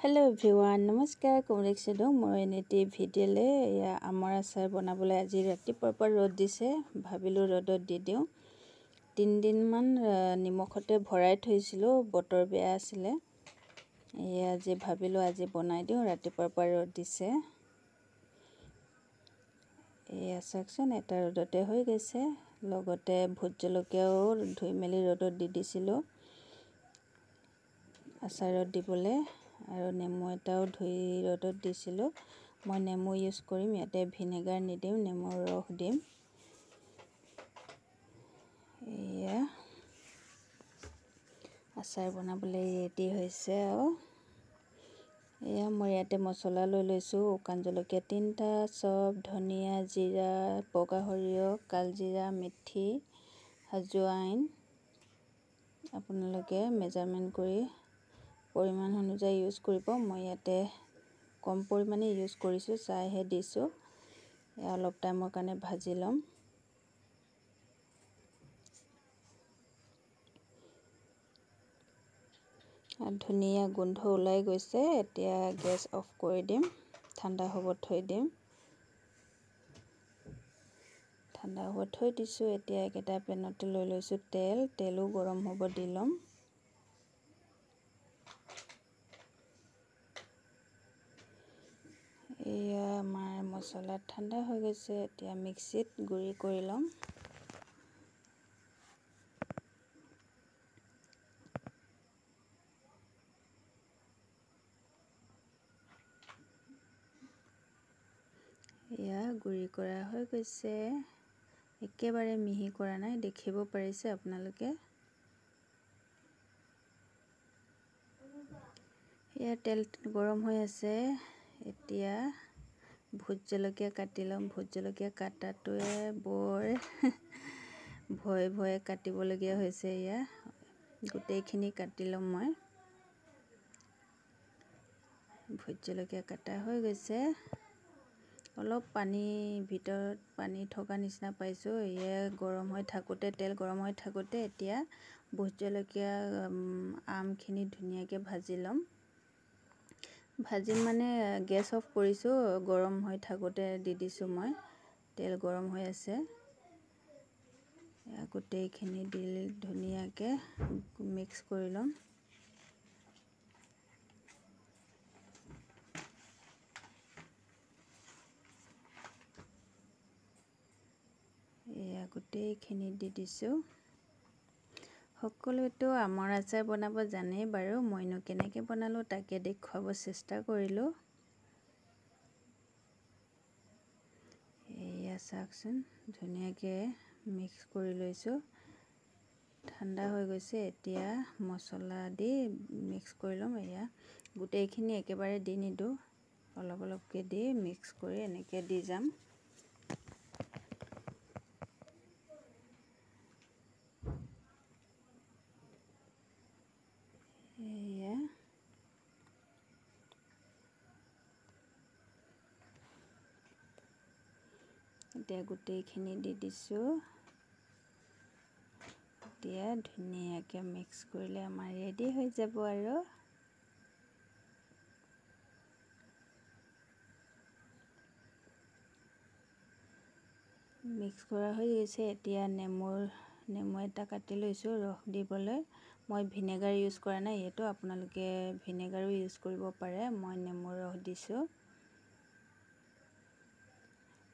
hello everyone नमस्कार कोमरेक shadow মই এটি ভিডিঅ'লে আমৰ আচাৰ বনাবলৈ আজি ৰাতিপুৱাৰ পৰা ৰ'দ দিছে ভাবিলো ৰ'দত দি দিওঁ 3 দিন মান নিমখতে ভৰাই থৈছিলো বতৰ বেয়া আছিল আজি ভাবিলো আজি বনাই দিওঁ ৰাতিপুৱাৰ পৰা ৰ'দ দিছে চাকচোন এটা ৰ'দতে হৈ গৈছে লগতে ভোট জলকীয়াও ধুই মেলি ৰ'দত দি দিছিলো আচাৰত দিবলে আৰু নেমু এটাও ধুই ৰ'দত দিছিলো মই নেমু ইউজ কৰিম ইয়াতে ভিনেগাৰ নিদিম নেমুৰ ৰস দিম এয়া আচাৰ বনাবলৈ ৰেডি হৈছে আৰু এয়া মই ইয়াতে মছলা লৈ লৈছো শুকান জলকীয়া 3টা চব ধনিয়া জিৰা বগা সৰিয়হ কালজিৰা মেথি হাজোৱাইন আপোনালোকে মেজাৰমেন্ট কৰি পৰিমাণ অনুযায়ী ইউজ কৰিব মই ইয়াতে কম পৰিমাণে ইউজ কৰিছো চাইহে দিছো অলপ টাইমৰ কাৰণে ভাজি লম ধুনিয়া গোন্ধ ওলাই গৈছে এতিয়া গ্যাস অফ কৰি দিম ঠাণ্ডা হ'ব থৈ দিম ঠাণ্ডা হ'ব থৈ দিছো এতিয়া একটা পেনতে লৈ লৈছো তেলো গৰম হ'ব দিলম এয়া আমাৰ মছলা ঠাণ্ডা হৈ গৈছে এতিয়া মিক্সিত গুৰি কৰি লম এয়া গুৰি কৰা হৈ গৈছে একেবাৰে মিহি কৰা নাই দেখিব পাৰিছে আপোনালোকে এয়া তেল গৰম হৈ আছে এতিয়া ভোট জলকীয়া কাটি লম ভোট জলকীয়া কাটাটোৱে বৰ ভয় কাটিবলগীয়া হৈছে ইয়া গোটেইখিনি কাটি লম মই ভোট জলকীয়া কাটা হৈ গৈছে অলপ পানী ভিতৰত পানী থকা নিচিনা পাইছো ইয়া গৰম হৈ থাকোতে তেল গৰম হৈ থাকোতে এতিয়া ভোট জলকীয়া আমখিনি ধুনিয়াকে ভাজি লম ভাজি মানে গ্যাস অফ কৰিছো গৰম হৈ থাকোতে দি দিছো মই তেল গৰম হৈ আছে গোটেইখিনি দি ধুনিয়াকে মিক্স কৰি লম এয়া গোটেইখিনি দি দিছো সকলোৱেতো আমৰ আচাৰ বনাব জানে বাৰু মইনো কেনেকৈ বনালো তাকে দেখুৱাব চেষ্টা কৰিলো এয়া চাকচোন ধুনিয়াকে মিক্স কৰি লৈছো ঠাণ্ডা হৈ গৈছে এতিয়া মছলা দি মিক্স কৰি লম এয়া গোটেইখিনি একেবাৰে দি নিদো অলপ অলপকে দি মিক্স কৰি এনেকে দি যাম এতিয়া গোটেইখিনি দি দিছো এতিয়া ধুনিয়াকে মিক্স কৰিলে আমাৰ ৰেডি হৈ যাব আৰু মিক্স কৰা হৈ গৈছে এতিয়া নেমু এটা কাটি লৈছো ৰস দিবলৈ মই ভিনেগাৰ ইউজ কৰা নাই এটো আপোনালোকে ভিনেগাৰো ইউজ কৰিব পাৰে মই নেমুৰ ৰস দিছো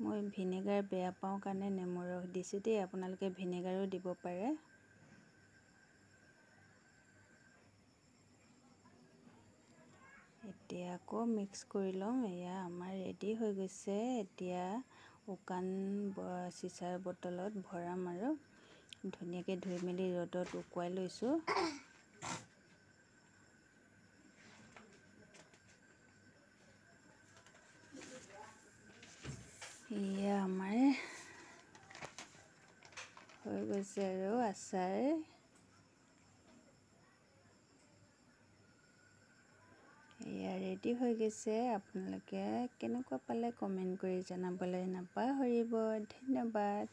মই ভিনেগাৰ বেয়া পাওঁ কাৰণে নেমুৰ ৰস দিছো দেই আপোনালোকে ভিনেগাৰো দিব পাৰে এতিয়া আকৌ মিক্স কৰি লম এয়া আমাৰ ৰেডি হৈ গৈছে এতিয়া শুকান চিচাৰ বটলত ভৰাম আৰু ধুনিয়াকে ধুই মেলি ৰ'দত শুকুৱাই লৈছো এয়া আমাৰ হৈ গৈছে আৰু আচাৰ এয়া ৰেডি হৈ গৈছে আপোনালোকে কেনেকুৱা পালে কমেন্ট কৰি জনাবলৈ নাপাহৰিব ধন্যবাদ